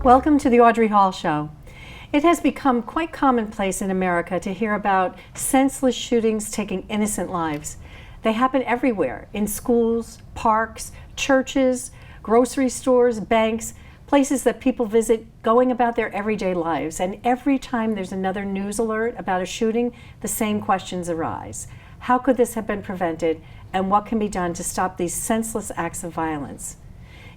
Welcome to the Audrey Hall Show. It has become quite commonplace in America to hear about senseless shootings taking innocent lives. They happen everywhere, in schools, parks, churches, grocery stores, banks, places that people visit going about their everyday lives. And every time there's another news alert about a shooting, the same questions arise. How could this have been prevented, and what can be done to stop these senseless acts of violence?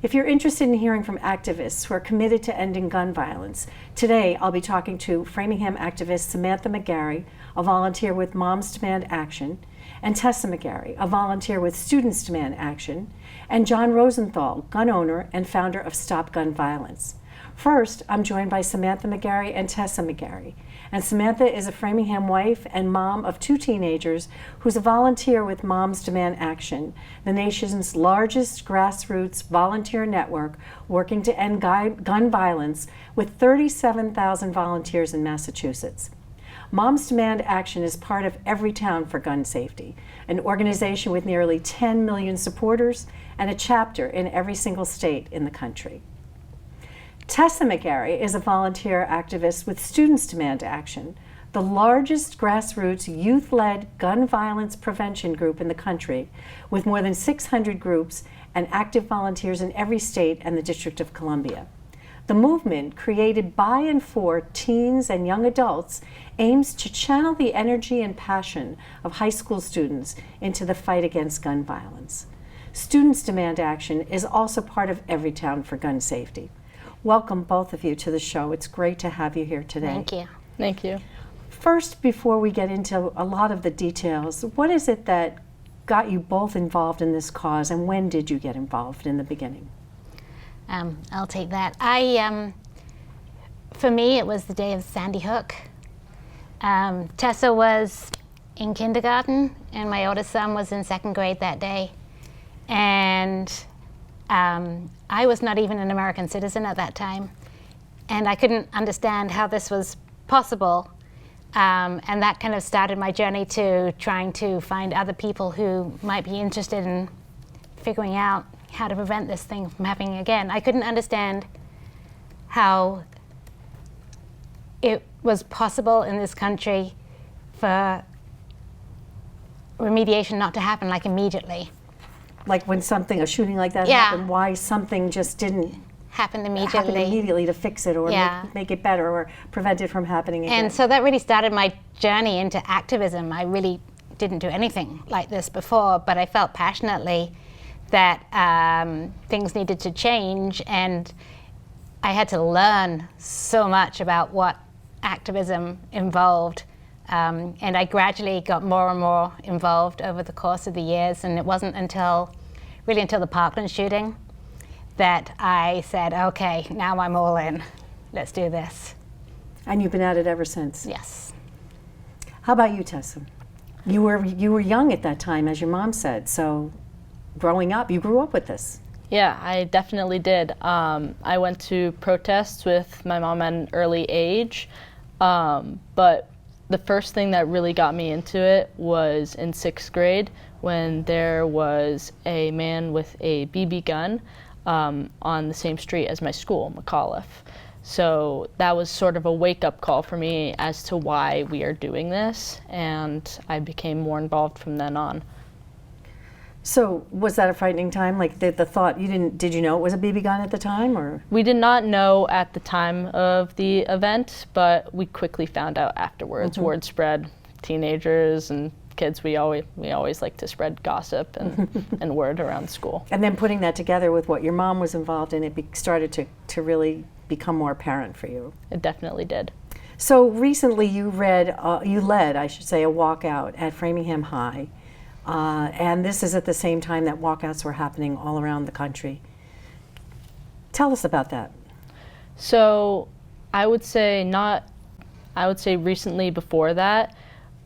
If you're interested in hearing from activists who are committed to ending gun violence, today I'll be talking to Framingham activist Samantha McGarry, a volunteer with Moms Demand Action, and Tess McGarry, a volunteer with Students Demand Action, and John Rosenthal, gun owner and founder of Stop Gun Violence. First, I'm joined by Samantha McGarry and Tess McGarry. And Samantha is a Framingham wife and mom of 2 teenagers who's a volunteer with Moms Demand Action, the nation's largest grassroots volunteer network working to end gun violence with 37,000 volunteers in Massachusetts. Moms Demand Action is part of Everytown for Gun Safety, an organization with nearly 10 million supporters and a chapter in every single state in the country. Tess McGarry is a volunteer activist with Students Demand Action, the largest grassroots youth-led gun violence prevention group in the country, with more than 600 groups and active volunteers in every state and the District of Columbia. The movement, created by and for teens and young adults, aims to channel the energy and passion of high school students into the fight against gun violence. Students Demand Action is also part of Everytown for Gun Safety. Welcome, both of you, to the show. It's great to have you here today. Thank you. Thank you. First, before we get into a lot of the details, what is it that got you both involved in this cause, and when did you get involved in the beginning? I'll take that. For me, it was the day of Sandy Hook. Tessa was in kindergarten, and my oldest son was in 2nd grade that day. And I was not even an American citizen at that time, and I couldn't understand how this was possible. And that kind of started my journey to trying to find other people who might be interested in figuring out how to prevent this thing from happening again. I couldn't understand how it was possible in this country for remediation not to happen like immediately. Like when a shooting like that Yeah. happened, why something just didn't Happen happen immediately to fix it or Yeah. make it better or prevent it from happening again. And so that really started my journey into activism. I really didn't do anything like this before, but I felt passionately that things needed to change, and I had to learn so much about what activism involved. And I gradually got more and more involved over the course of the years, and it wasn't until the Parkland shooting that I said, okay, now I'm all in. Let's do this. And you've been at it ever since. Yes. How about you, Tessa? You were young at that time, as your mom said, so growing up, you grew up with this. Yeah, I definitely did. I went to protests with my mom at an early age, but the first thing that really got me into it was in 6th grade when there was a man with a BB gun on the same street as my school, McAuliffe. So that was sort of a wake-up call for me as to why we are doing this, and I became more involved from then on. So was that a frightening time? Like the thought, did you know it was a BB gun at the time, or? We did not know at the time of the event, but we quickly found out afterwards. Mm-hmm. Word spread. Teenagers and kids, we always like to spread gossip and word around school. And then putting that together with what your mom was involved in, it started to really become more apparent for you. It definitely did. So recently you led, I should say, a walkout at Framingham High. And this is at the same time that walkouts were happening all around the country. Tell us about that. So I would say recently before that,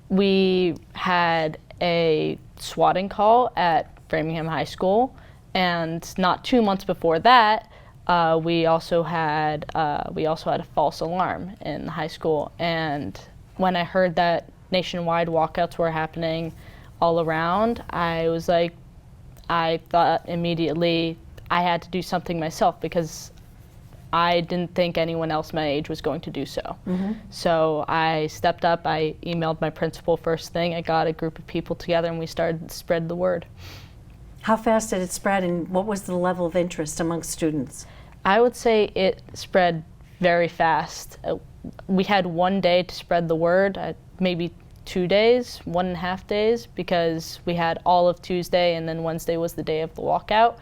we had a swatting call at Framingham High School, and not 2 months before that, we also had a false alarm in the high school. And when I heard that nationwide walkouts were happening all around, I thought immediately I had to do something myself, because I didn't think anyone else my age was going to do so. So I stepped up, I emailed my principal first thing, I got a group of people together and we started to spread the word. How fast did it spread, and what was the level of interest amongst students? I would say it spread very fast. We had 1 day to spread the word, maybe 2 days, 1.5 days, because we had all of Tuesday and then Wednesday was the day of the walkout.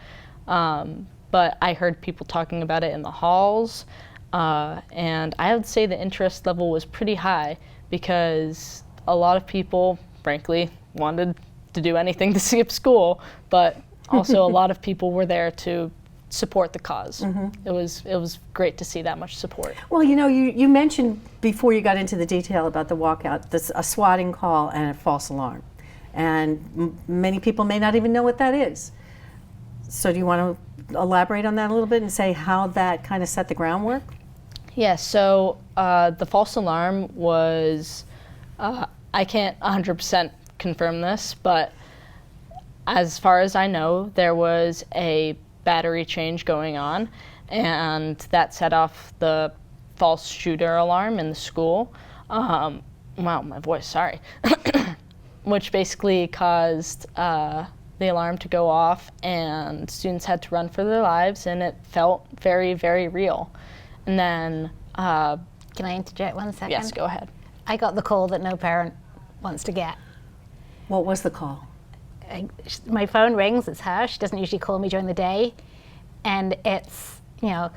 But I heard people talking about it in the halls, and I would say the interest level was pretty high because a lot of people, frankly, wanted to do anything to skip school, but also a lot of people were there to support the cause. It was great to see that much support. Well, you know, you mentioned before you got into the detail about the walkout, a swatting call and a false alarm. And many people may not even know what that is. So do you want to elaborate on that a little bit and say how that kind of set the groundwork? Yeah, so the false alarm was, I can't 100% confirm this, but as far as I know, there was a battery change going on, and that set off the false shooter alarm in the school. Wow, my voice, sorry. Which basically caused the alarm to go off, and students had to run for their lives, and it felt very, very real. And then... Can I interject 1 second? Yes, go ahead. I got the call that no parent wants to get. What was the call? My phone rings, it's her. She doesn't usually call me during the day. And it's, you know,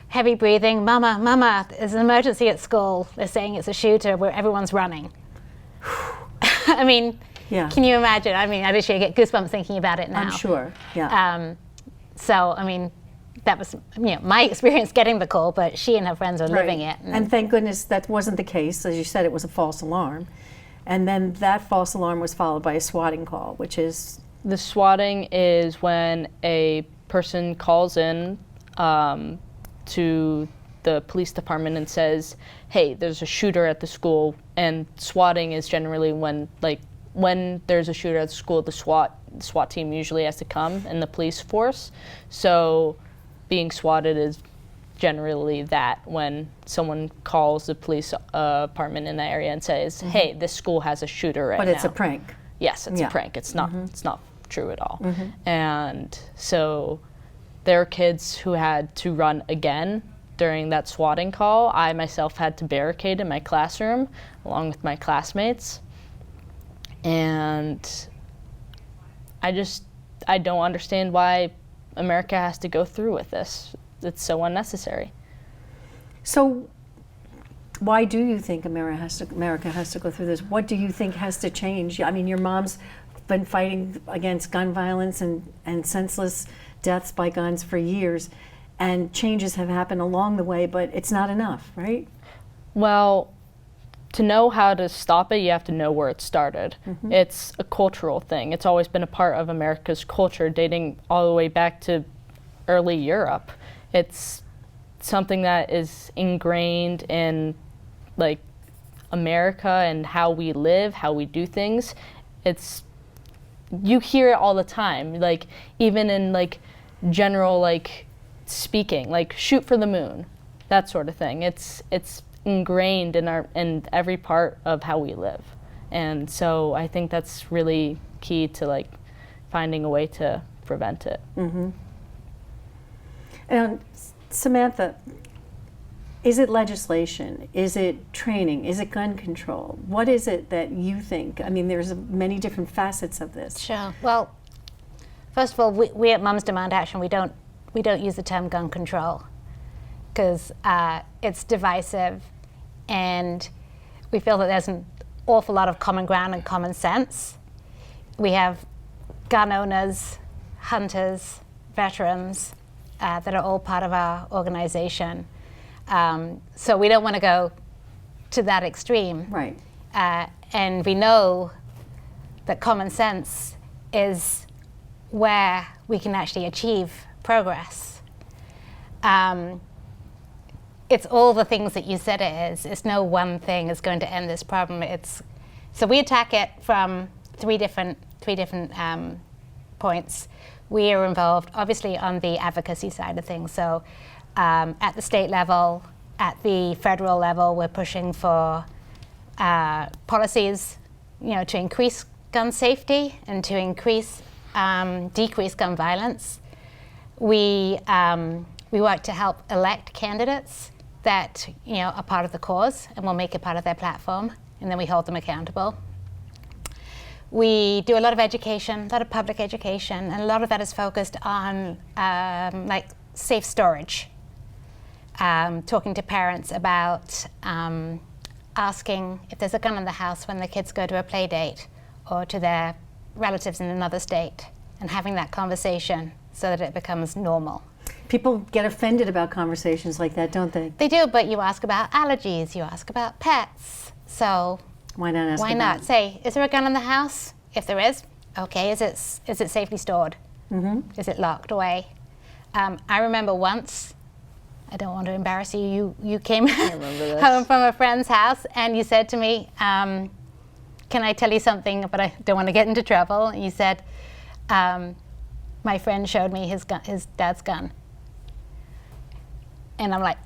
heavy breathing, Mama, there's an emergency at school. They're saying it's a shooter where everyone's running. I mean, Yeah. Can you imagine? I mean, I literally get goosebumps thinking about it now. I'm sure, yeah. So, I mean, that was, you know, my experience getting the call, but she and her friends were living it. And thank goodness that wasn't the case. As you said, it was a false alarm. And then that false alarm was followed by a swatting call, which is? The swatting is when a person calls in to the police department and says, hey, there's a shooter at the school. And swatting is generally when there's a shooter at the school, the SWAT team usually has to come, and the police force. So being swatted is generally that, when someone calls the police department in that area and says, hey, this school has a shooter right now. But it's a prank. Yes, it's a prank. It's not true at all. And so there are kids who had to run again during that swatting call. I myself had to barricade in my classroom along with my classmates. And I don't understand why America has to go through with this. It's so unnecessary. So why do you think America has to go through this? What do you think has to change? I mean, your mom's been fighting against gun violence and senseless deaths by guns for years, and changes have happened along the way, but it's not enough, right? Well, to know how to stop it, you have to know where it started. It's a cultural thing. It's always been a part of America's culture, dating all the way back to early Europe. It's something that is ingrained in, like, America and how we live, how we do things. You hear it all the time, like, even in, like, general, like, speaking, like, shoot for the moon, that sort of thing. It's ingrained in every part of how we live. And so I think that's really key to, like, finding a way to prevent it. And Samantha, is it legislation? Is it training? Is it gun control? What is it that you think? I mean, there's many different facets of this. Sure. Well, first of all, we at Mums Demand Action, we don't use the term gun control because it's divisive, and we feel that there's an awful lot of common ground and common sense. We have gun owners, hunters, veterans that are all part of our organization. So we don't want to go to that extreme. Right. And we know that common sense is where we can actually achieve progress. It's all the things that you said it is. It's no one thing is going to end this problem. So we attack it from three different points. We are involved, obviously, on the advocacy side of things. So at the state level, at the federal level, we're pushing for policies, to increase gun safety and to decrease gun violence. We work to help elect candidates that are part of the cause, and we'll make it part of their platform, and then we hold them accountable. We do a lot of education, a lot of public education, and a lot of that is focused on like safe storage. Talking to parents about asking if there's a gun in the house when the kids go to a play date or to their relatives in another state, and having that conversation so that it becomes normal. People get offended about conversations like that, don't they? They do, but you ask about allergies, you ask about pets, so Why not ask why about not it? say, is there a gun in the house? If there is, okay, is it safely stored? Is it locked away? I remember once, I don't want to embarrass you, you came home from a friend's house and you said to me, can I tell you something, but I don't want to get into trouble. And you said, my friend showed me his dad's gun. And I'm like,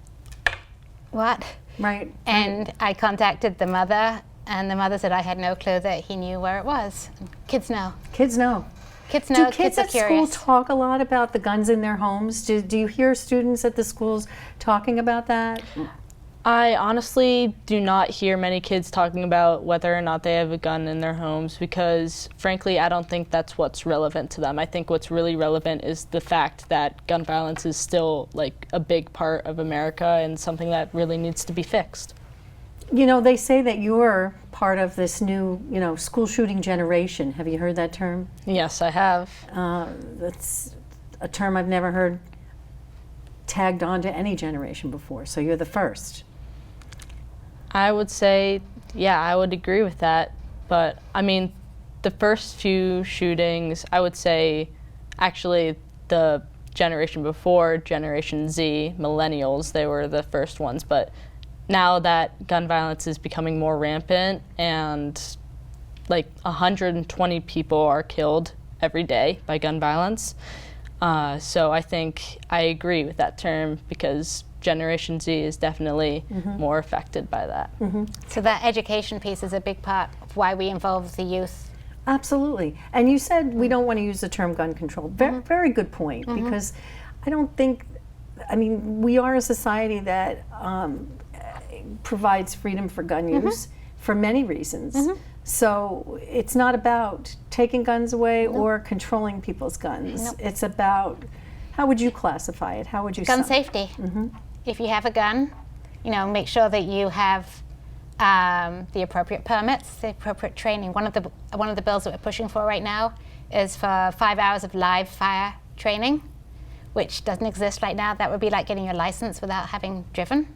what? Right. And I contacted the mother, and the mother said I had no clue that he knew where it was. Kids know. Kids know. Kids know. Do kids are at school curious. talk a lot about the guns in their homes? Do you hear students at the schools talking about that? I honestly do not hear many kids talking about whether or not they have a gun in their homes because, frankly, I don't think that's what's relevant to them. I think what's really relevant is the fact that gun violence is still like a big part of America and something that really needs to be fixed. They say that you're part of this new, school shooting generation. Have you heard that term? Yes, I have. That's a term I've never heard tagged onto any generation before, so you're the first. I would say, yeah, I would agree with that. But, I mean, the first few shootings, I would say, actually, the generation before, Generation Z, millennials, they were the first ones. But now that gun violence is becoming more rampant and, 120 people are killed every day by gun violence, so I think I agree with that term because Generation Z is definitely more affected by that. So that education piece is a big part of why we involve the youth. Absolutely. And you said we don't want to use the term gun control. Very good point, because I don't think, we are a society that provides freedom for gun use for many reasons. So it's not about taking guns away or controlling people's guns. It's about, how would you classify it? How would you Gun safety. If you have a gun, make sure that you have the appropriate permits, the appropriate training. One of the bills that we're pushing for right now is for 5 hours of live fire training, which doesn't exist right now. That would be like getting your license without having driven,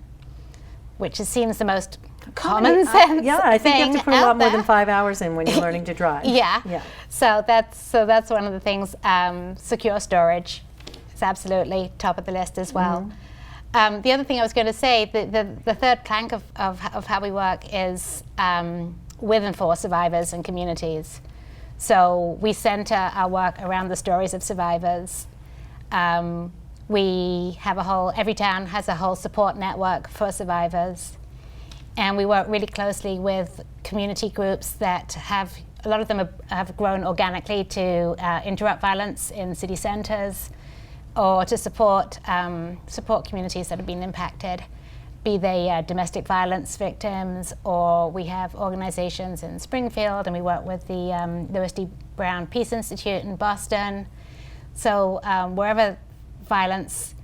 which seems the most common sense Yeah, I think you have to put a lot more than there. 5 hours in when you're learning to drive. Yeah. Yeah. So that's one of the things. Secure storage is absolutely top of the list as well. The other thing I was going to say, the third plank of how we work is with and for survivors and communities. So we center our work around the stories of survivors. We have every town has a whole support network for survivors. And we work really closely with community groups that a lot of them have grown organically to interrupt violence in city centers or to support communities that have been impacted, be they domestic violence victims, or we have organizations in Springfield, and we work with the Louis D. Brown Peace Institute in Boston. So wherever violence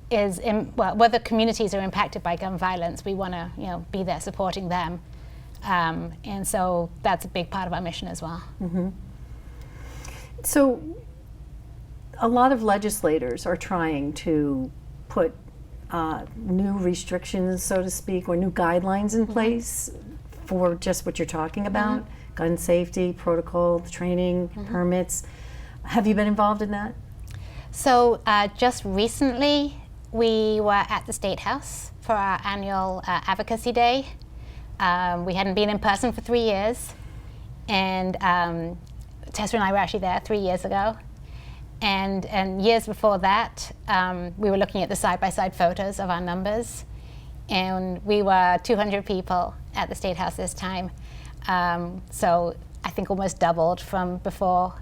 whether communities are impacted by gun violence, we want to be there supporting them, and so that's a big part of our mission as well. So a lot of legislators are trying to put new restrictions, so to speak, or new guidelines in place for just what you're talking about, gun safety, protocol, training, permits. Have you been involved in that? So just recently, we were at the State House for our annual Advocacy Day. We hadn't been in person for 3 years, and Tessa and I were actually there 3 years ago. And years before that, we were looking at the side-by-side photos of our numbers, and we were 200 people at the State House this time. So I think almost doubled from before.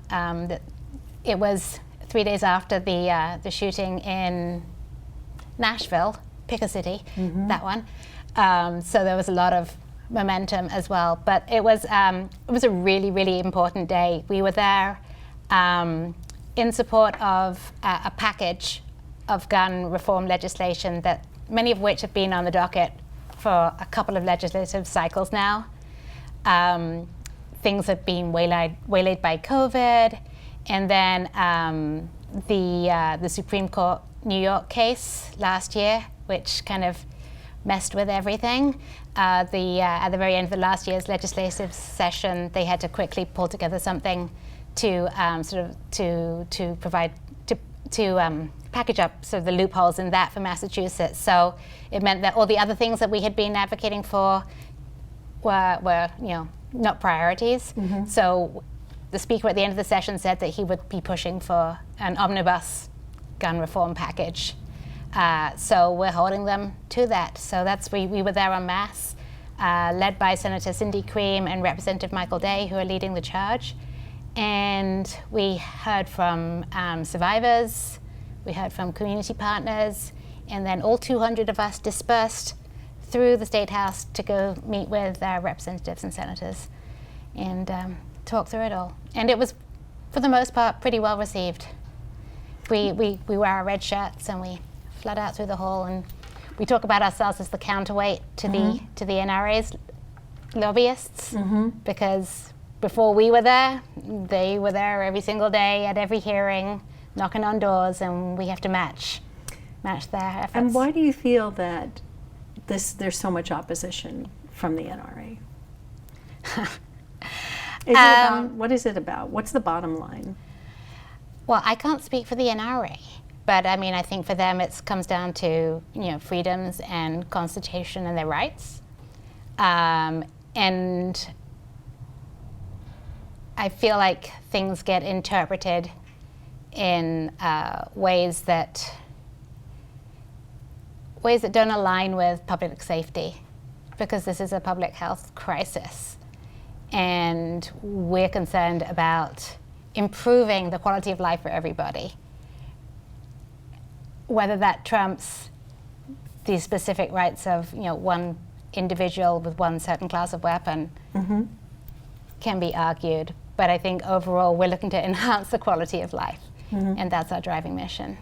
It was 3 days after the shooting in Nashville, Pick a city, that one. So there was a lot of momentum as well. But it was a really, really important day. We were there in support of a package of gun reform legislation that many of which have been on the docket for a couple of legislative cycles now. Things have been waylaid by COVID, and then the Supreme Court New York case last year, which kind of messed with everything. At the very end of the last year's legislative session, they had to quickly pull together something to provide to package up sort of the loopholes in that for Massachusetts. So it meant that all the other things that we had been advocating for were not priorities. So the speaker at the end of the session said that he would be pushing for an omnibus gun reform package. So we're holding them to that. So we were there en masse, led by Senator Cindy Cream and Representative Michael Day, who are leading the charge. And we heard from survivors, we heard from community partners, and then all 200 of us dispersed through the State House to go meet with representatives and senators and talk through it all. And it was, for the most part, pretty well received. We wear our red shirts and we flood out through the hall, and we talk about ourselves as the counterweight to the NRA's lobbyists, because before we were there, they were there every single day at every hearing, knocking on doors, and we have to match their efforts. And why do you feel that there's so much opposition from the NRA? What is it about? What's the bottom line? Well, I can't speak for the NRA, but I mean, I think for them it comes down to freedoms and Constitution and their rights, and I feel like things get interpreted in ways that don't align with public safety, because this is a public health crisis, and we're concerned about improving the quality of life for everybody. Whether that trumps the specific rights of one individual with one certain class of weapon can be argued, but I think overall we're looking to enhance the quality of life, and that's our driving mission.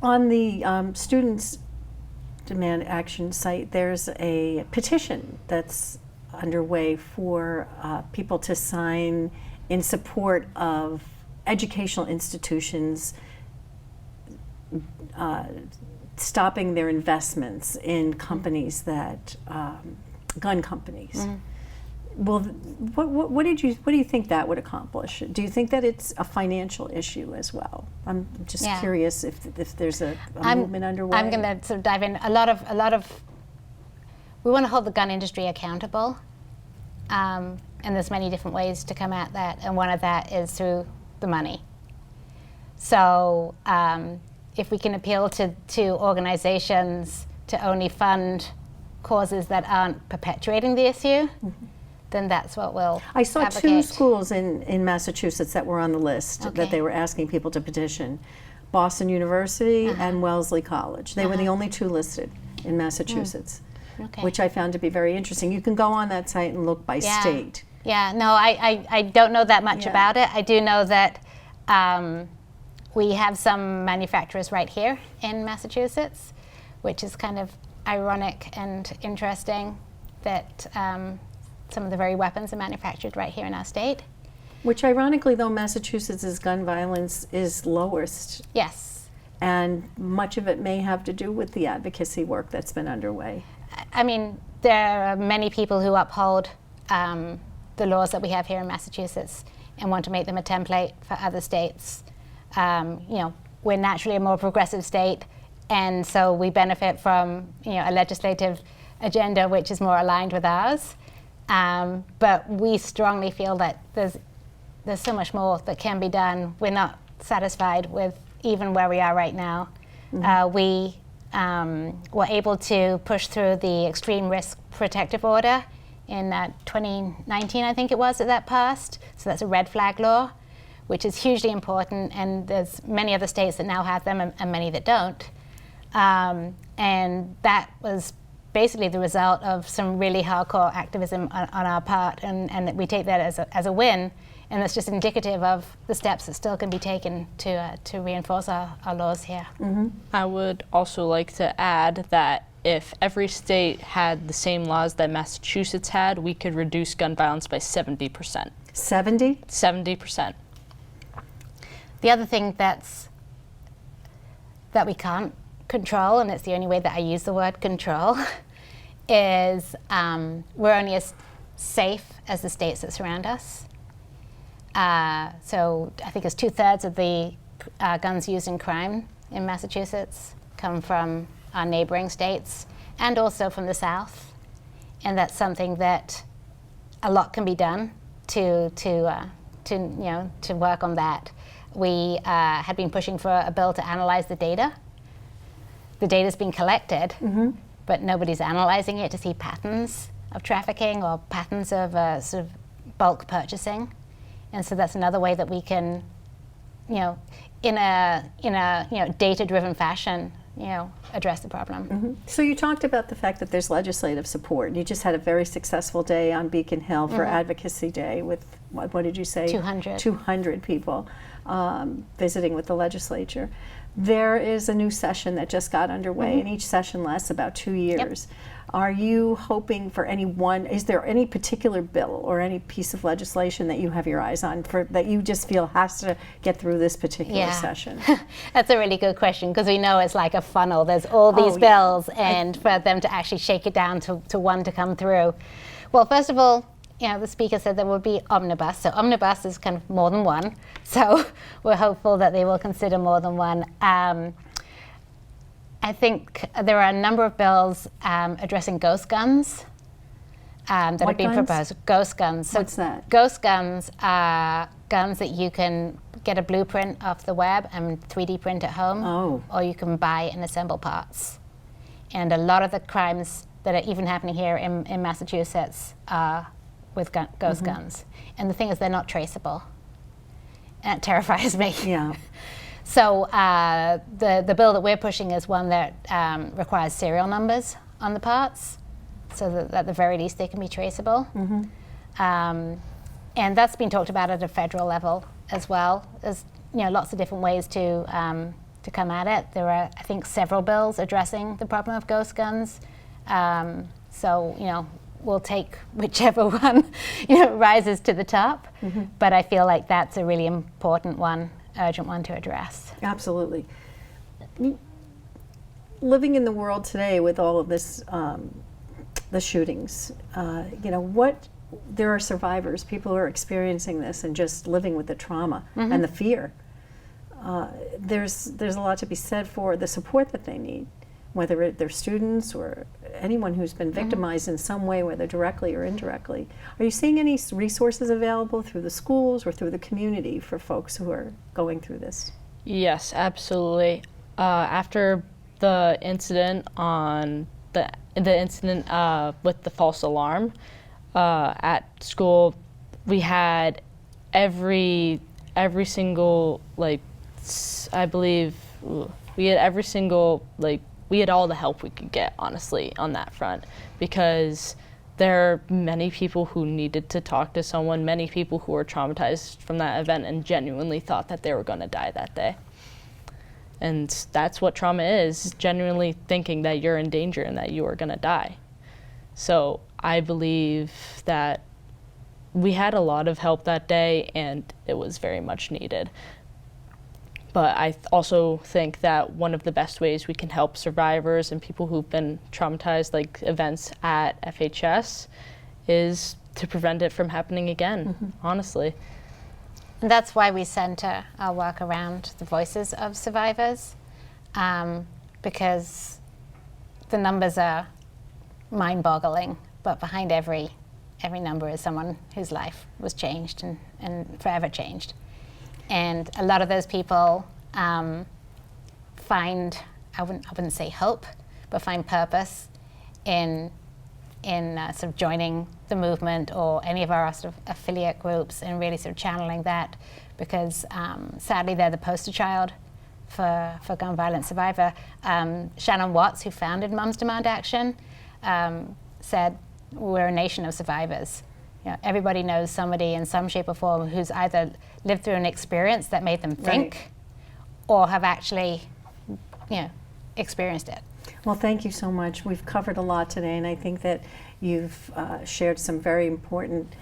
On the Students Demand Action site, there's a petition that's underway for people to sign in support of educational institutions stopping their investments in companies that gun companies. Well, what do you think that would accomplish? Do you think that it's a financial issue as well? I'm just curious if there's a movement underway. I'm going to sort of dive in. A lot of we want to hold the gun industry accountable, and there's many different ways to come at that, and one of that is through the money. So if we can appeal to organizations to only fund causes that aren't perpetuating the issue, then that's what we'll I saw advocate. 2 schools in Massachusetts that were on the list that they were asking people to petition. Boston University and Wellesley College. They were the only 2 listed in Massachusetts, which I found to be very interesting. You can go on that site and look by state. Yeah, no, I don't know that much about it. I do know that we have some manufacturers right here in Massachusetts, which is kind of ironic and interesting that some of the very weapons are manufactured right here in our state. Which ironically, though, Massachusetts' gun violence is lowest. Yes. And much of it may have to do with the advocacy work that's been underway. I mean, there are many people who uphold the laws that we have here in Massachusetts and want to make them a template for other states. We're naturally a more progressive state, and so we benefit from a legislative agenda which is more aligned with ours. But we strongly feel that there's there's so much more that can be done. We're not satisfied with even where we are right now. We were able to push through the extreme risk protective order in 2019, I think it was, that passed. So that's a red flag law, which is hugely important, and there's many other states that now have them and many that don't. And that was basically the result of some really hardcore activism on our part, and we take that as a win, and that's just indicative of the steps that still can be taken to reinforce our laws here. I would also like to add that if every state had the same laws that Massachusetts had, we could reduce gun violence by 70%. 70? 70%. The other thing that we can't control, and it's the only way that I use the word control, is we're only as safe as the states that surround us. So I think it's 2/3 of the guns used in crime in Massachusetts come from our neighboring states and also from the South. And that's something that a lot can be done to work on that. We had been pushing for a bill to analyze the data. The data's been collected, but nobody's analyzing it to see patterns of trafficking or patterns of sort of bulk purchasing. And so that's another way that we can, in a data-driven fashion, address the problem. So you talked about the fact that there's legislative support. You just had a very successful day on Beacon Hill for Advocacy Day with, what did you say? 200. 200 people visiting with the legislature. There is a new session that just got underway, and each session lasts about 2 years. Yep. Are you hoping for is there any particular bill or any piece of legislation that you have your eyes on that you just feel has to get through this particular session? That's a really good question, because we know it's like a funnel. There's all these bills, and for them to actually shake it down to one to come through. Well, first of all, the speaker said there would be omnibus. So omnibus is kind of more than one. So we're hopeful that they will consider more than one. I think there are a number of bills addressing ghost guns that have been proposed. Ghost guns. So what's that? Ghost guns are guns that you can get a blueprint off the web and 3D print at home, or you can buy and assemble parts. And a lot of the crimes that are even happening here in Massachusetts are with ghost guns. And the thing is, they're not traceable. And it terrifies me. Yeah. So the bill that we're pushing is one that requires serial numbers on the parts, so that at the very least they can be traceable. And that's been talked about at a federal level as well. There's lots of different ways to come at it. There are, I think, several bills addressing the problem of ghost guns. So we'll take whichever one rises to the top. But I feel like that's a really important one, urgent one to address. Absolutely. Living in the world today with all of this, the shootings, there are survivors, people who are experiencing this and just living with the trauma and the fear. There's a lot to be said for the support that they need, whether they're students or anyone who's been victimized in some way, whether directly or indirectly. Are you seeing any resources available through the schools or through the community for folks who are going through this? Yes, absolutely. After the incident with the false alarm at school, we had every single, I believe we had every single, we had all the help we could get, honestly, on that front, because there are many people who needed to talk to someone, many people who were traumatized from that event and genuinely thought that they were going to die that day. And that's what trauma is, genuinely thinking that you're in danger and that you are going to die. So I believe that we had a lot of help that day, and it was very much needed. But I also think that one of the best ways we can help survivors and people who've been traumatized, like events at FHS, is to prevent it from happening again, honestly. And that's why we center our work around the voices of survivors, because the numbers are mind-boggling, but behind every every number is someone whose life was changed and forever changed. And a lot of those people find, I wouldn't say hope, but find purpose in sort of joining the movement or any of our sort of affiliate groups and really sort of channeling that, because sadly they're the poster child for gun violence survivor. Shannon Watts, who founded Moms Demand Action, said, we're a nation of survivors. You know, everybody knows somebody in some shape or form who's either lived through an experience that made them think, right, or have actually, experienced it. Well, thank you so much. We've covered a lot today, and I think that you've shared some very important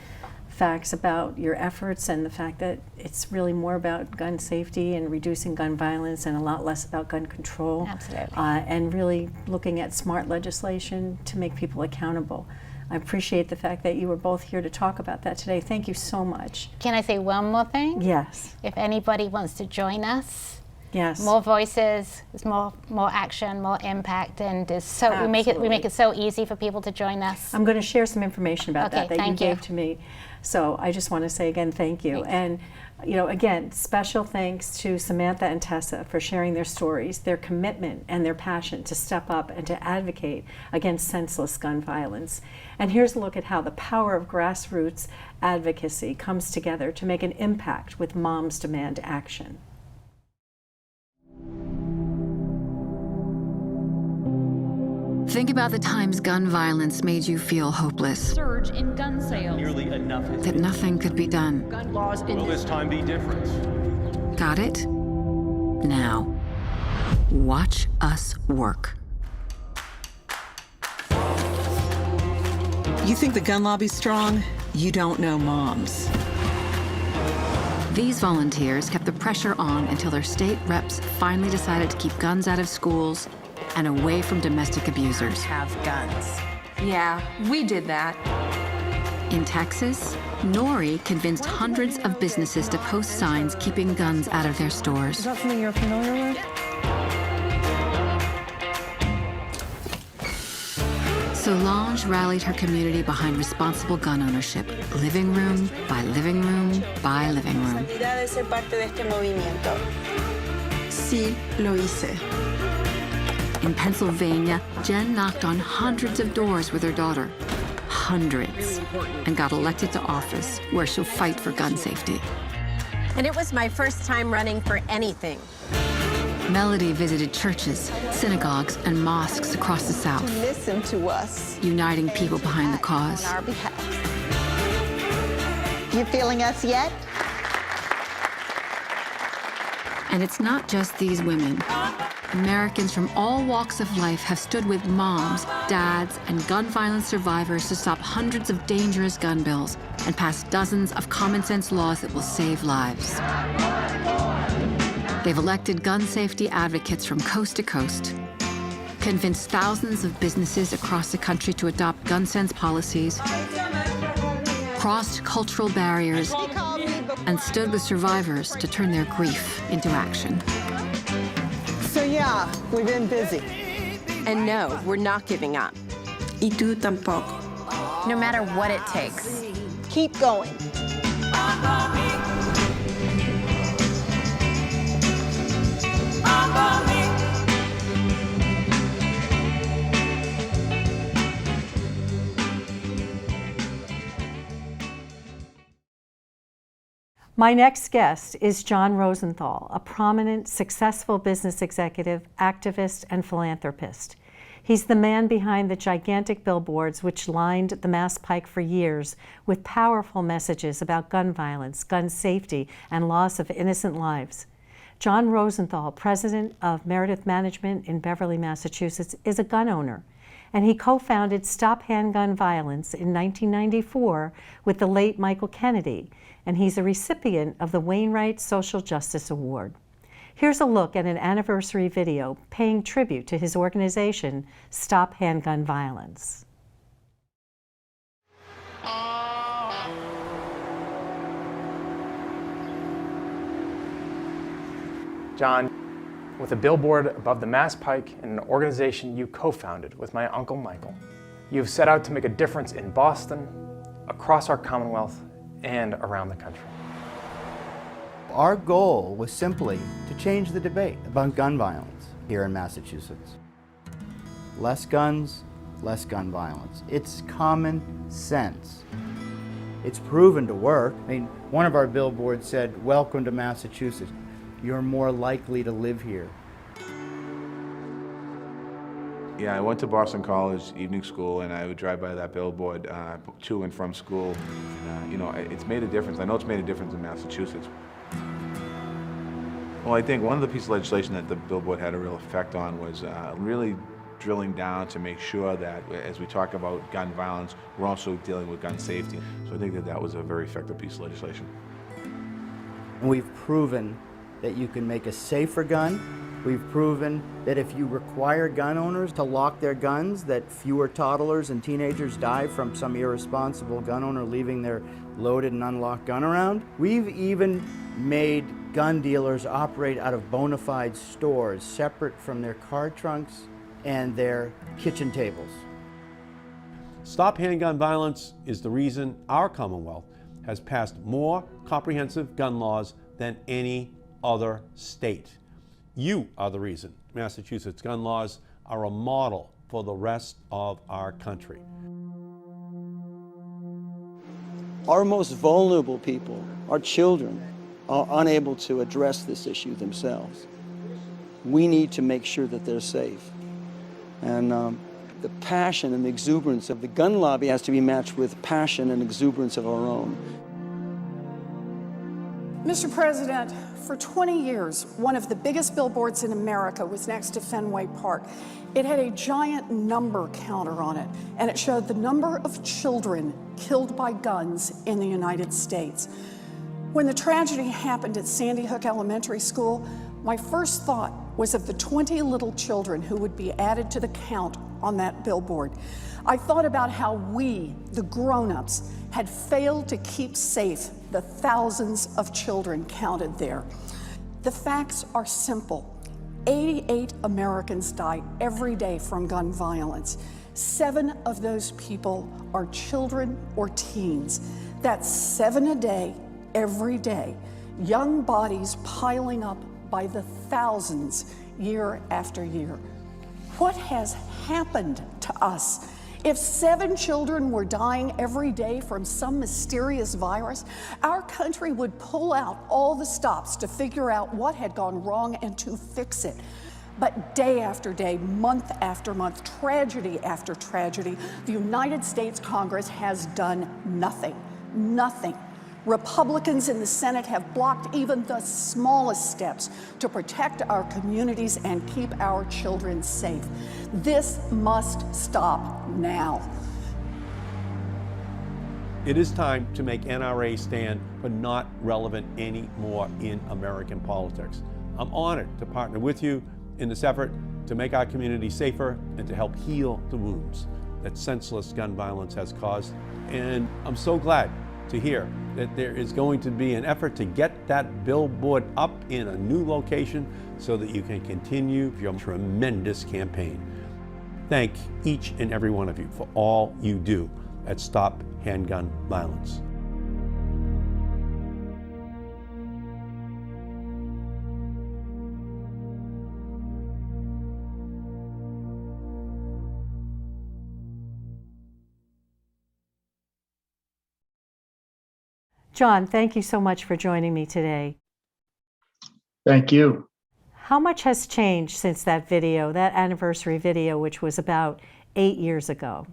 facts about your efforts and the fact that it's really more about gun safety and reducing gun violence and a lot less about gun control. Absolutely. And really looking at smart legislation to make people accountable. I appreciate the fact that you were both here to talk about that today. Thank you so much. Can I say one more thing? Yes. If anybody wants to join us, yes, more voices, there's more action, more impact, and we make it so easy for people to join us. I'm going to share some information about that you thank gave to me. So I just want to say again, thank you. Thanks. And again, special thanks to Samantha and Tessa for sharing their stories, their commitment and their passion to step up and to advocate against senseless gun violence. And here's a look at how the power of grassroots advocacy comes together to make an impact with Moms Demand Action. Think about the times gun violence made you feel hopeless. Surge in gun sales. Nearly enough has That nothing could be done. Gun laws in Will this time be different? Got it? Now, watch us work. You think the gun lobby's strong? You don't know moms. These volunteers kept the pressure on until their state reps finally decided to keep guns out of schools and away from domestic abusers. Have guns. Yeah, we did that. In Texas, Nori convinced hundreds of businesses to post signs keeping guns out of their stores. Is that something you're familiar with? Solange rallied her community behind responsible gun ownership, living room by living room by living room. Sí, lo hice. In Pennsylvania, Jen knocked on hundreds of doors with her daughter, hundreds, and got elected to office where she'll fight for gun safety. And it was my first time running for anything. Melody visited churches, synagogues, and mosques across the South, Listen to us. uniting people behind the cause. On our behalf. You feeling us yet? And it's not just these women. Americans from all walks of life have stood with moms, dads, and gun violence survivors to stop hundreds of dangerous gun bills and pass dozens of common-sense laws that will save lives. They've elected gun safety advocates from coast to coast, convinced thousands of businesses across the country to adopt gun sense policies, crossed cultural barriers, and stood with survivors to turn their grief into action. So yeah, we've been busy. And no, we're not giving up. Y tú tampoco. No matter what it takes. Keep going. My next guest is John Rosenthal, a prominent, successful business executive, activist, and philanthropist. He's the man behind the gigantic billboards which lined the Mass Pike for years with powerful messages about gun violence, gun safety, and loss of innocent lives. John Rosenthal, president of Meredith Management in Beverly, Massachusetts, is a gun owner, and he co-founded Stop Handgun Violence in 1994 with the late Michael Kennedy, and he's a recipient of the Wainwright Social Justice Award. Here's a look at an anniversary video paying tribute to his organization, Stop Handgun Violence. John, with a billboard above the Mass Pike and an organization you co-founded with my Uncle Michael, you've set out to make a difference in Boston, across our Commonwealth and around the country. Our goal was simply to change the debate about gun violence here in Massachusetts. Less guns, less gun violence. It's common sense. It's proven to work. I mean, one of our billboards said, "Welcome to Massachusetts. You're more likely to live here." Yeah, I went to Boston College evening school, and I would drive by that billboard to and from school. You know, it's made a difference. I know it's made a difference in Massachusetts. Well, I think one of the pieces of legislation that the billboard had a real effect on was really drilling down to make sure that as we talk about gun violence, we're also dealing with gun safety. So I think that that was a very effective piece of legislation. We've proven that you can make a safer gun. We've proven that if you require gun owners to lock their guns, that fewer toddlers and teenagers die from some irresponsible gun owner leaving their loaded and unlocked gun around. We've even made gun dealers operate out of bona fide stores separate from their car trunks and their kitchen tables. Stop Handgun Violence is the reason our Commonwealth has passed more comprehensive gun laws than any other state. You are the reason Massachusetts gun laws are a model for the rest of our country. Our most vulnerable people, our children, are unable to address this issue themselves. We need to make sure that they're safe. And the passion and the exuberance of the gun lobby has to be matched with passion and exuberance of our own. Mr. President, for 20 years, one of the biggest billboards in America was next to Fenway Park. It had a giant number counter on it, and it showed the number of children killed by guns in the United States. When the tragedy happened at Sandy Hook Elementary School, my first thought was of the 20 little children who would be added to the count on that billboard. I thought about how we, the grown-ups, had failed to keep safe the thousands of children counted there. The facts are simple. 88 Americans die every day from gun violence. 7 of those people are children or teens. That's 7 a day, every day. Young bodies piling up by the thousands year after year. What has happened to us? If 7 children were dying every day from some mysterious virus, our country would pull out all the stops to figure out what had gone wrong and to fix it. But day after day, month after month, tragedy after tragedy, the United States Congress has done nothing. Nothing. Republicans in the Senate have blocked even the smallest steps to protect our communities and keep our children safe. This must stop now. It is time to make NRA stand for not relevant anymore in American politics. I'm honored to partner with you in this effort to make our community safer and to help heal the wounds that senseless gun violence has caused. And I'm so glad to hear that there is going to be an effort to get that billboard up in a new location so that you can continue your tremendous campaign. Thank each and every one of you for all you do at Stop Handgun Violence. John, thank you so much for joining me today. Thank you. How much has changed since that video, that anniversary video, which was about 8 years ago?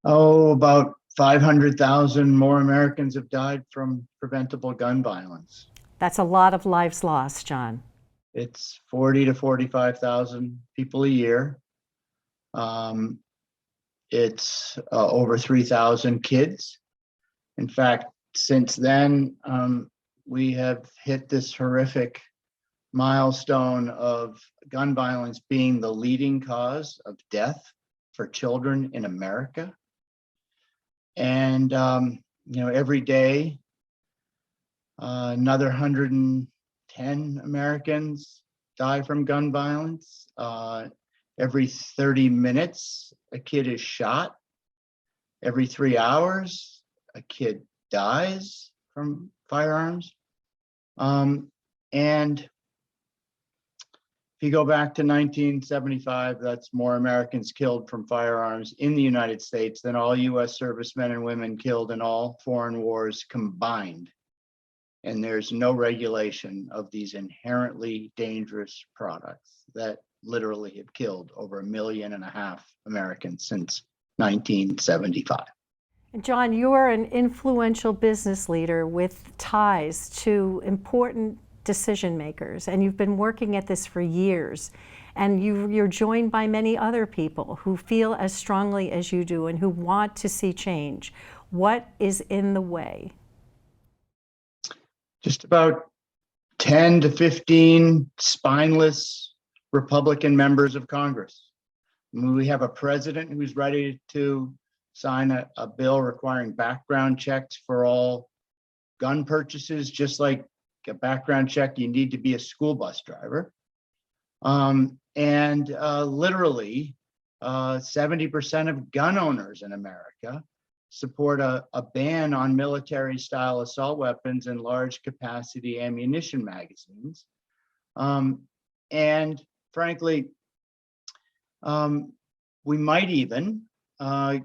Oh, about 500,000 more Americans have died from preventable gun violence. That's a lot of lives lost, John. It's 40 to 45,000 people a year. It's over 3,000 kids. In fact, since then, we have hit this horrific milestone of gun violence being the leading cause of death for children in America. And, every day, another 110 Americans die from gun violence. Every 30 minutes, a kid is shot. Every 3 hours, a kid dies from firearms. And if you go back to 1975, that's more Americans killed from firearms in the United States than all US servicemen and women killed in all foreign wars combined. And there's no regulation of these inherently dangerous products that literally have killed over 1.5 million Americans since 1975. John, you're an influential business leader with ties to important decision makers, and you've been working at this for years. And you're joined by many other people who feel as strongly as you do and who want to see change. What is in the way? Just about 10 to 15 spineless Republican members of Congress. We have a president who's ready to sign a bill requiring background checks for all gun purchases, just like a background check, you need to be a school bus driver. Literally, 70% of gun owners in America support a ban on military-style assault weapons and large capacity ammunition magazines. And frankly, we might even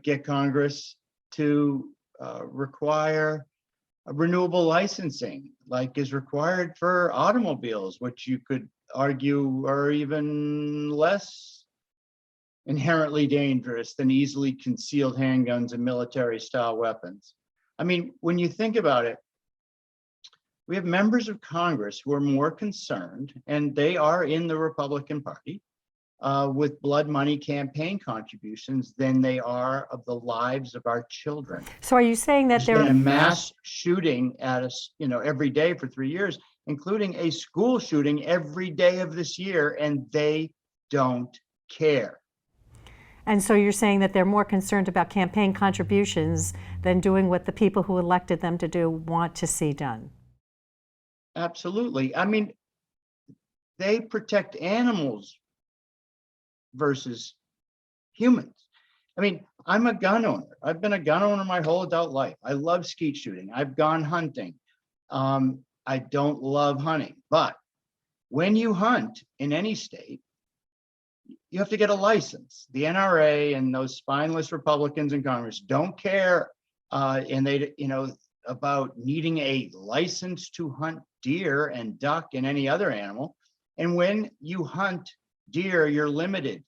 get Congress to require renewable licensing, like is required for automobiles, which you could argue are even less inherently dangerous than easily concealed handguns and military-style weapons. I mean, when you think about it, we have members of Congress who are more concerned, and they are in the Republican Party, with blood money campaign contributions than they are of the lives of our children. So are you saying that There's been a mass shooting at us, every day for 3 years, including a school shooting every day of this year, and they don't care. And so you're saying that they're more concerned about campaign contributions than doing what the people who elected them to do want to see done? Absolutely. I mean, they protect animals versus humans. I mean, I'm a gun owner. I've been a gun owner my whole adult life. I love skeet shooting. I've gone hunting. I don't love hunting, but when you hunt in any state, you have to get a license. The NRA and those spineless Republicans in Congress don't care, and they, about needing a license to hunt deer and duck and any other animal. And when you hunt deer, you're limited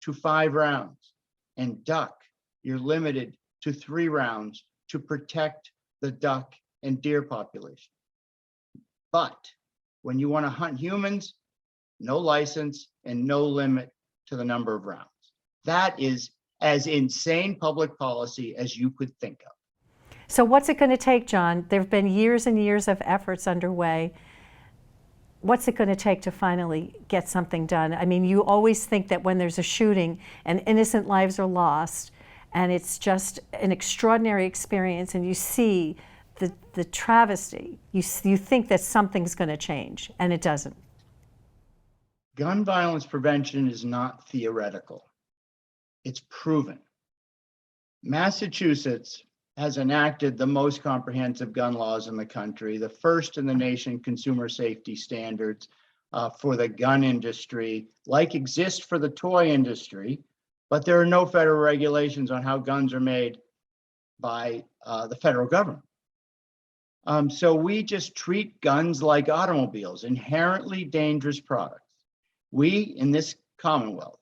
to 5 rounds, and duck, you're limited to 3 rounds to protect the duck and deer population. But when you want to hunt humans, no license and no limit to the number of rounds. That is as insane public policy as you could think of. So what's it going to take, John? There have been years and years of efforts underway. What's it going to take to finally get something done? I mean, you always think that when there's a shooting and innocent lives are lost, and it's just an extraordinary experience, and you see the travesty, you think that something's going to change, and it doesn't. Gun violence prevention is not theoretical. It's proven. Massachusetts has enacted the most comprehensive gun laws in the country, the first in the nation consumer safety standards for the gun industry, like exist for the toy industry, but there are no federal regulations on how guns are made by the federal government. So we just treat guns like automobiles, inherently dangerous products. We, in this Commonwealth,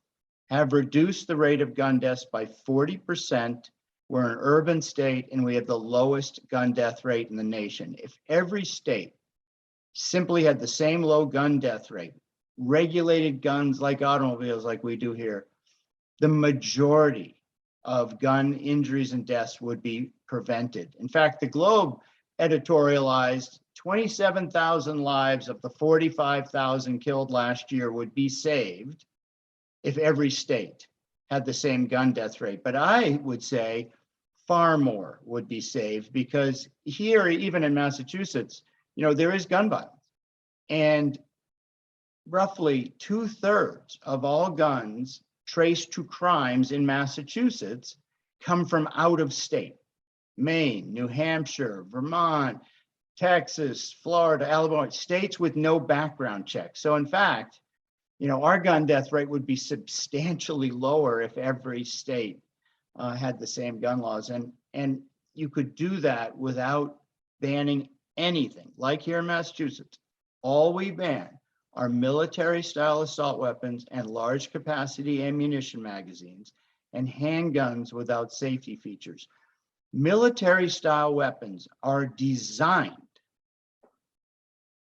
have reduced the rate of gun deaths by 40%. We're an urban state, and we have the lowest gun death rate in the nation. If every state simply had the same low gun death rate, regulated guns like automobiles like we do here, the majority of gun injuries and deaths would be prevented. In fact, the Globe editorialized 27,000 lives of the 45,000 killed last year would be saved if every state had the same gun death rate. But I would say far more would be saved, because here, even in Massachusetts, there is gun violence. And roughly 2/3 of all guns traced to crimes in Massachusetts come from out of state. Maine, New Hampshire, Vermont, Texas, Florida, Alabama, states with no background check. So in fact, our gun death rate would be substantially lower if every state had the same gun laws. And you could do that without banning anything. Like here in Massachusetts, all we ban are military-style assault weapons and large-capacity ammunition magazines and handguns without safety features. Military-style weapons are designed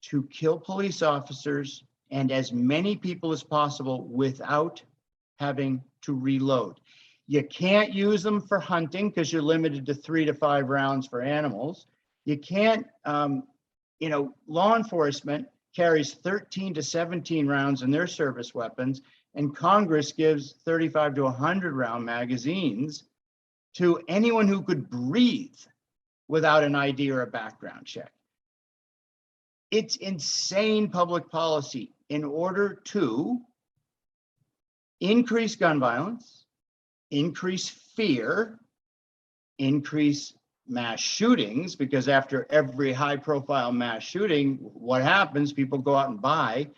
to kill police officers and as many people as possible without having to reload. You can't use them for hunting because you're limited to 3 to 5 rounds for animals. You can't, law enforcement carries 13 to 17 rounds in their service weapons, and Congress gives 35 to 100 round magazines to anyone who could breathe without an ID or a background check. It's insane public policy in order to increase gun violence, increase fear, increase mass shootings, because after every high-profile mass shooting, what happens? People go out and buy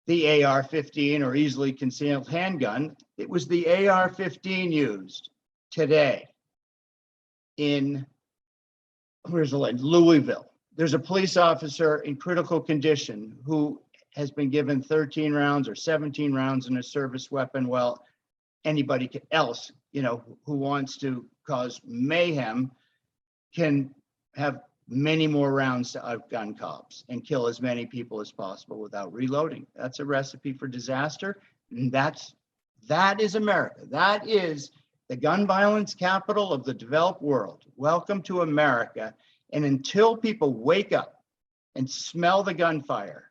the AR-15 or easily concealed handgun. It was the AR-15 used today in Louisville. There's a police officer in critical condition who has been given 13 rounds or 17 rounds in a service weapon. Well, anybody else, who wants to cause mayhem can have many more rounds to outgun cops and kill as many people as possible without reloading. That's a recipe for disaster. And that is America. That is the gun violence capital of the developed world. Welcome to America. And until people wake up and smell the gunfire,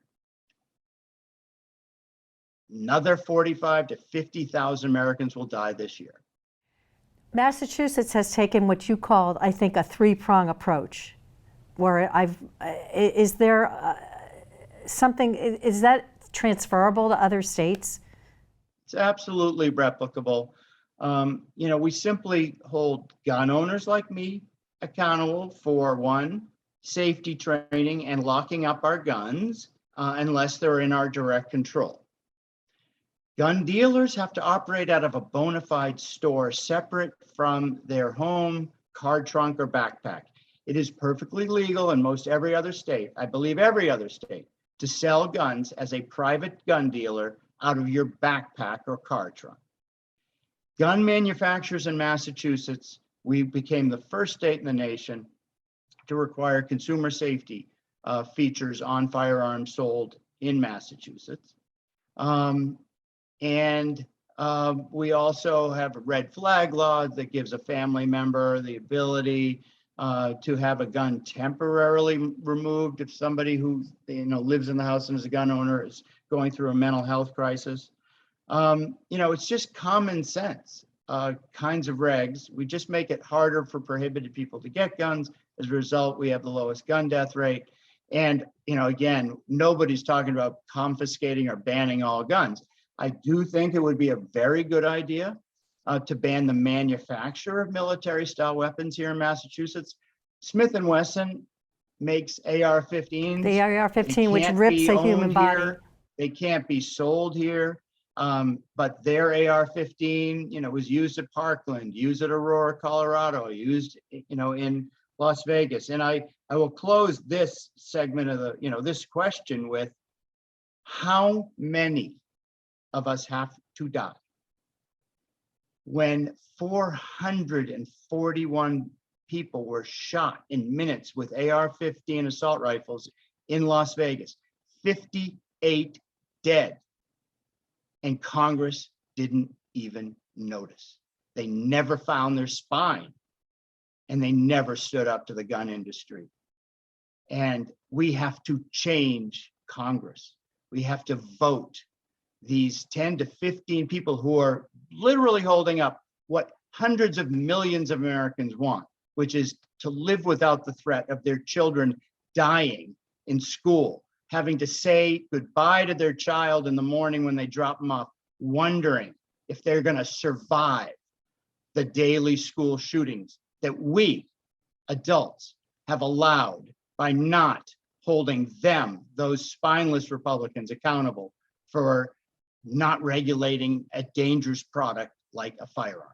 another 45 to 50,000 Americans will die this year. Massachusetts has taken what you called, I think, a 3-prong approach, where is there something, is that transferable to other states? It's absolutely replicable. We simply hold gun owners like me accountable for, 1, safety training and locking up our guns unless they're in our direct control. Gun dealers have to operate out of a bona fide store separate from their home, car trunk, or backpack. It is perfectly legal in most every other state, I believe every other state, to sell guns as a private gun dealer out of your backpack or car trunk. Gun manufacturers in Massachusetts, we became the first state in the nation to require consumer safety features on firearms sold in Massachusetts. We also have a red flag law that gives a family member the ability to have a gun temporarily removed if somebody who lives in the house and is a gun owner is going through a mental health crisis. It's just common sense kinds of regs. We just make it harder for prohibited people to get guns. As a result, we have the lowest gun death rate. And, again, nobody's talking about confiscating or banning all guns. I do think it would be a very good idea to ban the manufacture of military-style weapons here in Massachusetts. Smith & Wesson makes AR-15s. The AR-15, which rips a human body. Here. They can't be sold here. But their AR-15, was used at Parkland, used at Aurora, Colorado, used, in Las Vegas. And I will close this segment of this question with, how many of us have to die when 441 people were shot in minutes with AR-15 assault rifles in Las Vegas, 58 dead, and Congress didn't even notice. They never found their spine, and they never stood up to the gun industry. And we have to change Congress. We have to vote these 10 to 15 people who are literally holding up what hundreds of millions of Americans want, which is to live without the threat of their children dying in school, having to say goodbye to their child in the morning when they drop them off, wondering if they're going to survive the daily school shootings that we adults have allowed by not holding them, those spineless Republicans, accountable for not regulating a dangerous product like a firearm.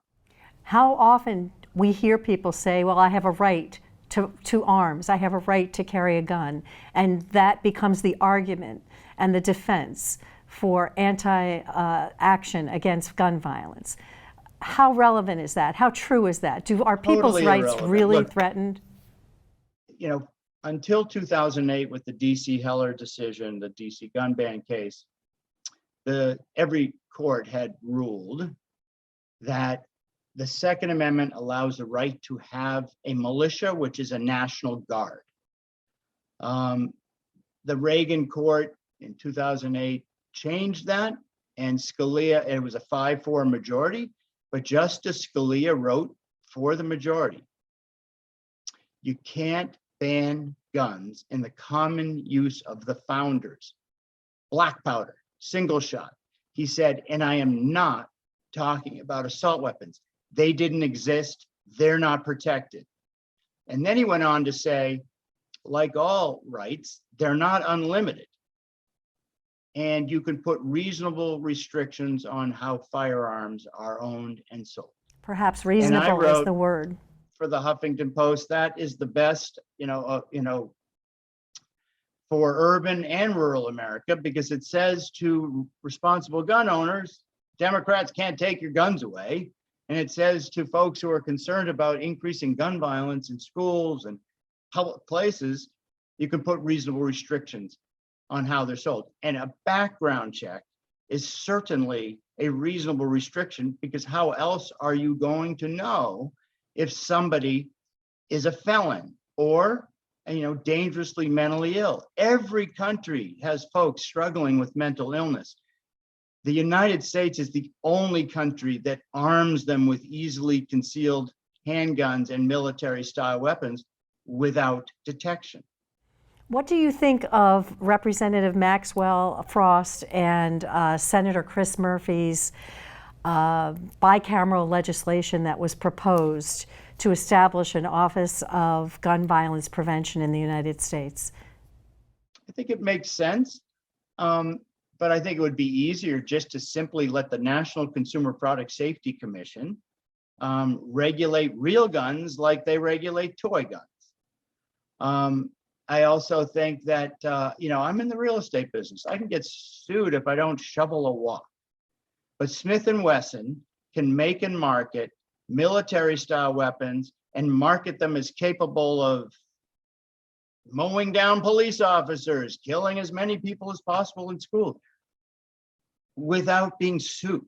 How often we hear people say, well, I have a right to arms, I have a right to carry a gun, and that becomes the argument and the defense for anti-action against gun violence. How relevant is that? How true is that? Are people's Totally rights irrelevant. really Look, threatened? You know, until 2008 with the DC Heller decision, the DC gun ban case, every court had ruled that the Second Amendment allows the right to have a militia, which is a National Guard. The Reagan court in 2008 changed that, and Scalia, it was a 5-4 majority, but Justice Scalia wrote for the majority. You can't ban guns in the common use of the founders. Black powder, single shot. He said, and I am not talking about assault weapons. They didn't exist. They're not protected. And then he went on to say, like all rights, they're not unlimited. And you can put reasonable restrictions on how firearms are owned and sold. Perhaps reasonable is the word. For the Huffington Post, that is the best, for urban and rural America, because it says to responsible gun owners, Democrats can't take your guns away. And it says to folks who are concerned about increasing gun violence in schools and public places, you can put reasonable restrictions on how they're sold. And a background check is certainly a reasonable restriction, because how else are you going to know if somebody is a felon or dangerously mentally ill? Every country has folks struggling with mental illness. The United States is the only country that arms them with easily concealed handguns and military-style weapons without detection. What do you think of Representative Maxwell Frost and Senator Chris Murphy's bicameral legislation that was proposed to establish an Office of Gun Violence Prevention in the United States? I think it makes sense, but I think it would be easier just to simply let the National Consumer Product Safety Commission regulate real guns like they regulate toy guns. I also think that, I'm in the real estate business. I can get sued if I don't shovel a walk. But Smith & Wesson can make and market military-style weapons and market them as capable of mowing down police officers, killing as many people as possible in schools without being sued.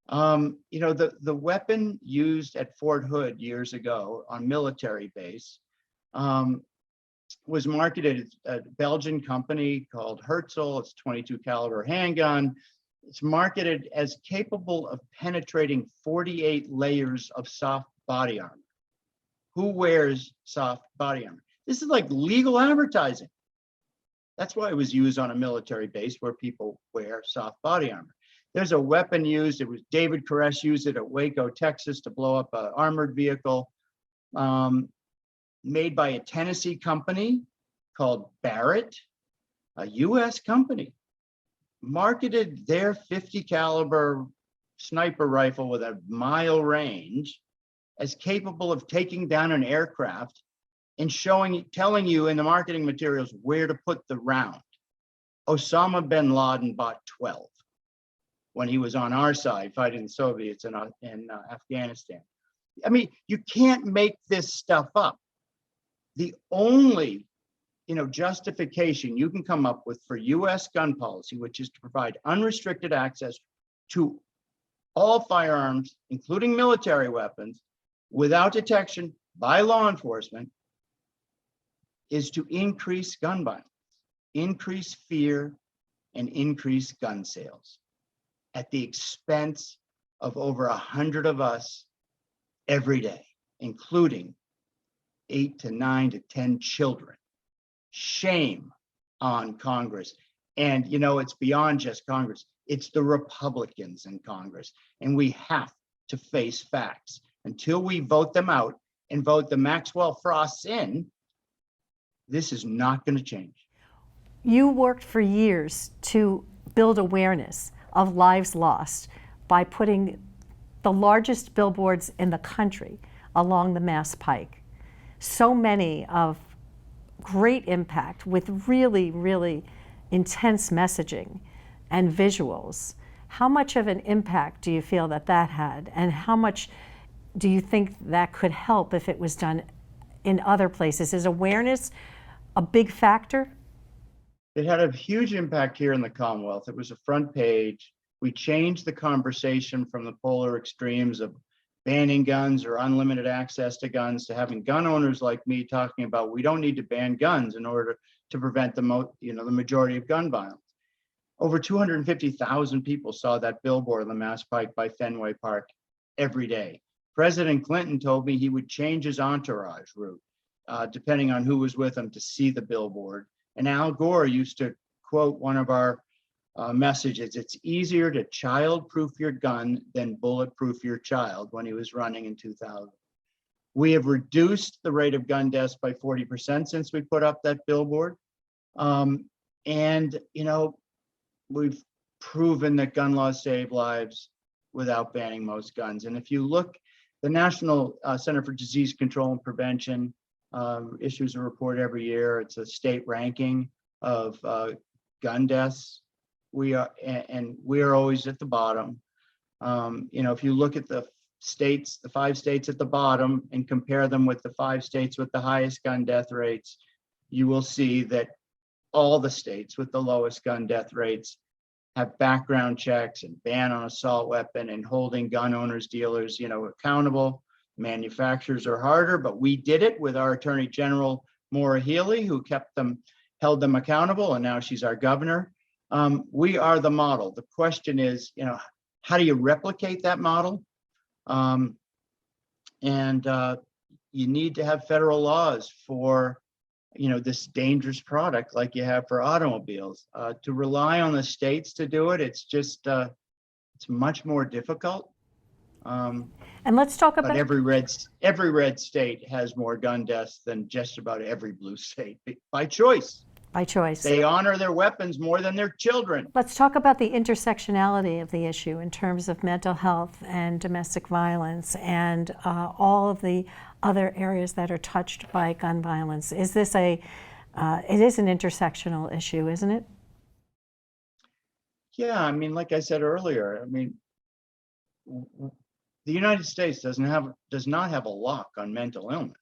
The weapon used at Fort Hood years ago on military base was marketed at a Belgian company called Herzl. It's 22 caliber handgun. It's marketed as capable of penetrating 48 layers of soft body armor. Who wears soft body armor? This is like legal advertising. That's why it was used on a military base where people wear soft body armor. There's a weapon used. It was David Koresh used it at Waco, Texas, to blow up an armored vehicle made by a Tennessee company called Barrett, a US company. Marketed their 50 caliber sniper rifle with a mile range as capable of taking down an aircraft and telling you in the marketing materials where to put the round. Osama bin Laden bought 12 when he was on our side fighting the Soviets in Afghanistan. I mean, you can't make this stuff up. The only justification you can come up with for US gun policy, which is to provide unrestricted access to all firearms, including military weapons, without detection by law enforcement, is to increase gun violence, increase fear, and increase gun sales at the expense of over 100 of us every day, including 8 to 9 to 10 children. Shame on Congress. And it's beyond just Congress. It's the Republicans in Congress. And we have to face facts. Until we vote them out and vote the Maxwell Frosts in, this is not going to change. You worked for years to build awareness of lives lost by putting the largest billboards in the country along the Mass Pike. So many of great impact with really, really intense messaging and visuals. How much of an impact do you feel that that had, and how much do you think that could help if it was done in other places? Is awareness a big factor? It had a huge impact here in the Commonwealth. It was a front page. We changed the conversation from the polar extremes of banning guns or unlimited access to guns to having gun owners like me talking about we don't need to ban guns in order to prevent the majority of gun violence. Over 250,000 people saw that billboard on the Mass Pike by Fenway Park every day. President Clinton told me he would change his entourage route, depending on who was with him, to see the billboard. And Al Gore used to quote one of our messages, "It's easier to child-proof your gun than bulletproof your child," when he was running in 2000. We have reduced the rate of gun deaths by 40% since we put up that billboard. And, we've proven that gun laws save lives without banning most guns. And if you look, the National Center for Disease Control and Prevention issues a report every year. It's a state ranking of gun deaths. We are always at the bottom. If you look at the states, the 5 states at the bottom, and compare them with the 5 states with the highest gun death rates, you will see that all the states with the lowest gun death rates have background checks and ban on assault weapon and holding gun owners, dealers, accountable. Manufacturers are harder, but we did it with our Attorney General, Maura Healey, who held them accountable, and now she's our governor. We are the model. The question is, how do you replicate that model? You need to have federal laws for, this dangerous product like you have for automobiles. To rely on the states to do it, it's just, it's much more difficult. And let's talk about every red state has more gun deaths than just about every blue state by choice. By choice. They honor their weapons more than their children. Let's talk about the intersectionality of the issue in terms of mental health and domestic violence and all of the other areas that are touched by gun violence. Is this it is an intersectional issue, isn't it? Yeah, like I said earlier, the United States does not have a lock on mental illness.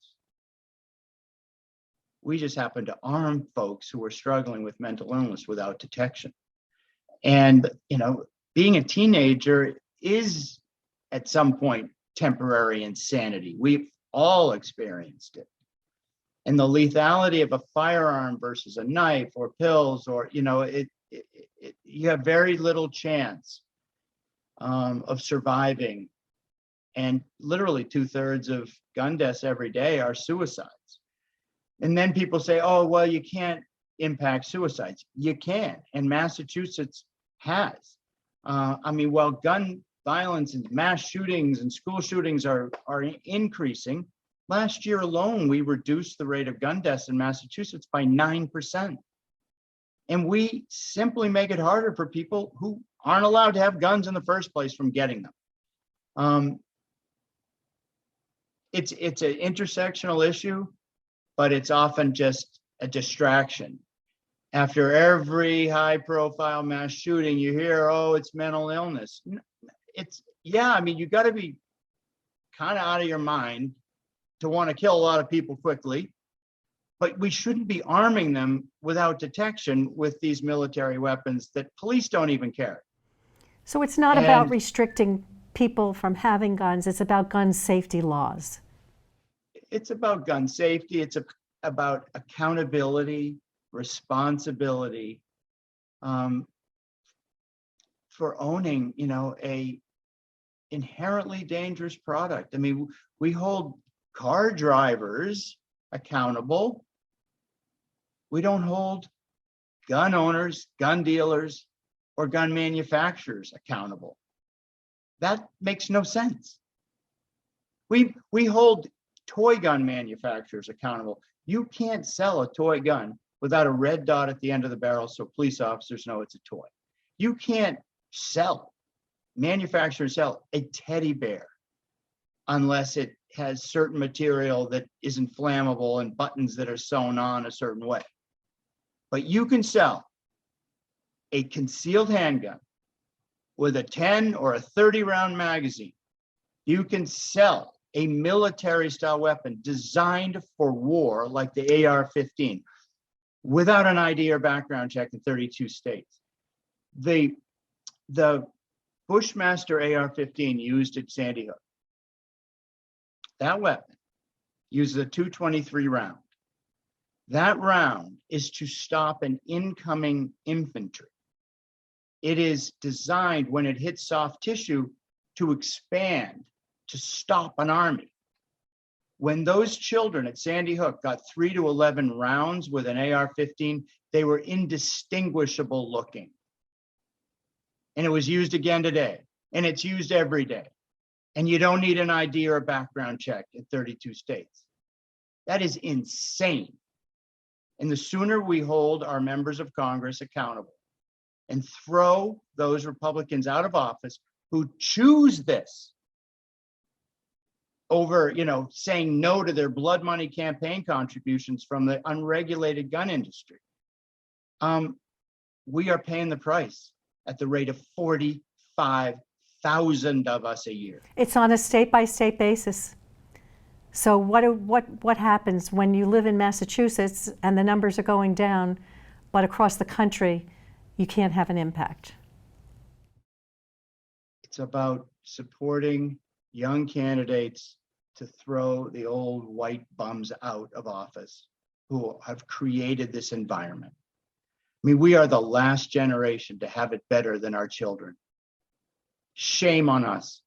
We just happen to arm folks who are struggling with mental illness without detection. And, being a teenager is at some point temporary insanity. We've all experienced it. And the lethality of a firearm versus a knife or pills or, you have very little chance of surviving. And literally 2/3 of gun deaths every day are suicides. And then people say, oh, well, you can't impact suicides. You can, and Massachusetts has. While gun violence and mass shootings and school shootings are increasing, last year alone, we reduced the rate of gun deaths in Massachusetts by 9%. And we simply make it harder for people who aren't allowed to have guns in the first place from getting them. It's an intersectional issue, but it's often just a distraction. After every high-profile mass shooting, you hear, oh, it's mental illness. You got to be kind of out of your mind to want to kill a lot of people quickly, but we shouldn't be arming them without detection with these military weapons that police don't even carry. So it's not about restricting people from having guns, it's about gun safety laws. It's about gun safety. It's about accountability, responsibility for owning, a inherently dangerous product. We hold car drivers accountable. We don't hold gun owners, gun dealers, or gun manufacturers accountable. That makes no sense. We hold toy gun manufacturers accountable. You can't sell a toy gun without a red dot at the end of the barrel so police officers know it's a toy. You can't manufacture and sell a teddy bear unless it has certain material that isn't flammable and buttons that are sewn on a certain way. But you can sell a concealed handgun with a 10 or a 30 round magazine. You can sell a military style weapon designed for war like the AR-15 without an ID or background check in 32 states. The Bushmaster AR-15 used at Sandy Hook, that weapon uses a 223 round. That round is to stop an incoming infantry. It is designed when it hits soft tissue to expand, to stop an army. When those children at Sandy Hook got 3 to 11 rounds with an AR-15, they were indistinguishable looking. And it was used again today, and it's used every day. And you don't need an ID or a background check in 32 states. That is insane. And the sooner we hold our members of Congress accountable and throw those Republicans out of office who choose this over, saying no to their blood money campaign contributions from the unregulated gun industry, we are paying the price at the rate of 45,000 of us a year. It's on a state-by-state basis. So what happens when you live in Massachusetts and the numbers are going down, but across the country, you can't have an impact? It's about supporting young candidates to throw the old white bums out of office who have created this environment. I mean, we are the last generation to have it better than our children. Shame on us.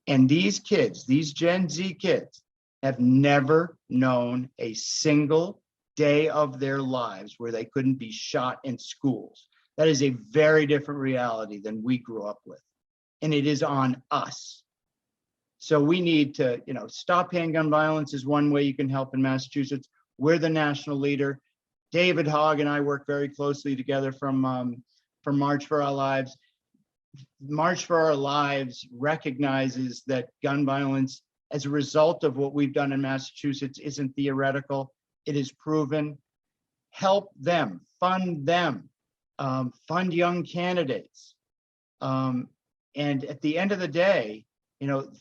And these kids, these Gen Z kids, have never known a single day of their lives where they couldn't be shot in schools. That is a very different reality than we grew up with. And it is on us. So we need to, Stop Handgun Violence is one way you can help in Massachusetts. We're the national leader. David Hogg and I work very closely together from March for Our Lives. March for Our Lives recognizes that gun violence, as a result of what we've done in Massachusetts, isn't theoretical. It is proven. Help them, fund young candidates. And at the end of the day,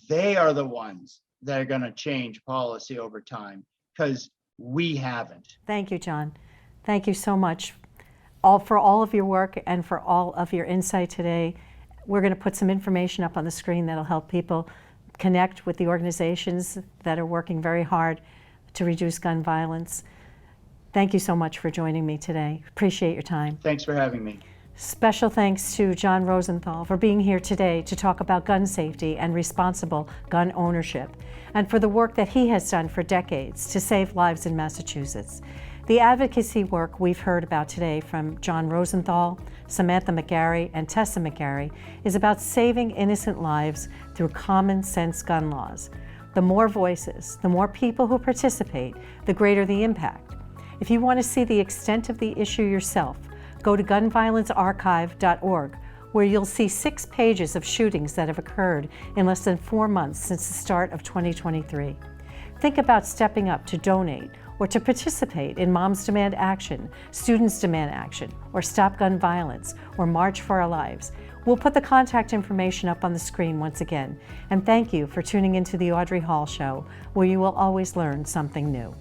they are the ones that are going to change policy over time, because we haven't. Thank you, John. Thank you so much for all of your work and for all of your insight today. We're going to put some information up on the screen that'll help people connect with the organizations that are working very hard to reduce gun violence. Thank you so much for joining me today. Appreciate your time. Thanks for having me. Special thanks to John Rosenthal for being here today to talk about gun safety and responsible gun ownership, and for the work that he has done for decades to save lives in Massachusetts. The advocacy work we've heard about today from John Rosenthal, Samantha McGarry, and Tess McGarry is about saving innocent lives through common sense gun laws. The more voices, the more people who participate, the greater the impact. If you want to see the extent of the issue yourself, go to gunviolencearchive.org, where you'll see 6 pages of shootings that have occurred in less than 4 months since the start of 2023. Think about stepping up to donate or to participate in Moms Demand Action, Students Demand Action, or Stop Gun Violence, or March for Our Lives. We'll put the contact information up on the screen once again. And thank you for tuning into the Audrey Hall Show, where you will always learn something new.